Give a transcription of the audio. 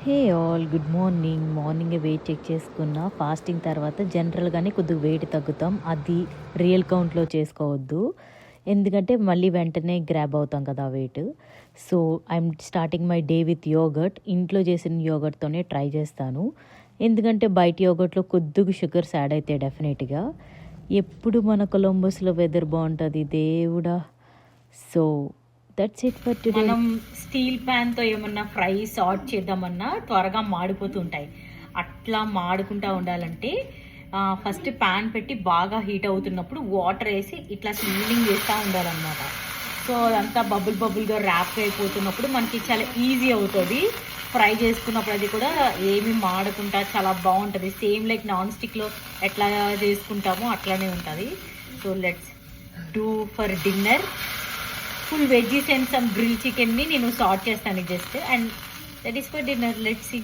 Hey all good morning. మార్నింగే weight check చేసుకున్న. Fasting తర్వాత జనరల్‌గానే కొద్దిగా వెయిట్ తగ్గుతాం. అది రియల్ కౌంట్‌లో చేసుకోవద్దు. ఎందుకంటే మళ్ళీ వెంటనే గ్రాబ్ అవుతాం కదా wait. So, I'm starting my day with yogurt. ఇంట్లో చేసిన యోగర్ట్‌తోనే ట్రై చేస్తాను. ఎందుకంటే బయట యోగర్ట్‌లో కొద్దిగా షుగర్స్ యాడ్ అయితాయి డెఫినెట్‌గా. ఎప్పుడు మన కొలంబస్‌లో వెదర్ బావుంటది దేవుడా! So, that's it for today. మనం స్టీల్ ప్యాన్తో ఏమన్నా ఫ్రై సాట్ చేద్దామన్నా త్వరగా మాడిపోతుంటాయి. అట్లా మాడుకుంటా ఉండాలంటే ఫస్ట్ ప్యాన్ పెట్టి బాగా హీట్ అవుతున్నప్పుడు వాటర్ వేసి ఇట్లా స్టీలింగ్ చేస్తూ ఉండాలన్నమాట. సో అదంతా బబుల్గా ర్యాప్ అయిపోతున్నప్పుడు మనకి చాలా ఈజీ అవుతుంది. ఫ్రై చేసుకున్నప్పుడు అది కూడా ఏమి మాడకుండా చాలా బాగుంటుంది. సేమ్ లైక్ నాన్ స్టిక్లో ఎట్లా చేసుకుంటామో అట్లానే ఉంటుంది. So let's do for dinner. Full veggies and some grill చికెన్ని నేను సార్ట్ చేస్తాను just, and that is for dinner. Let's see.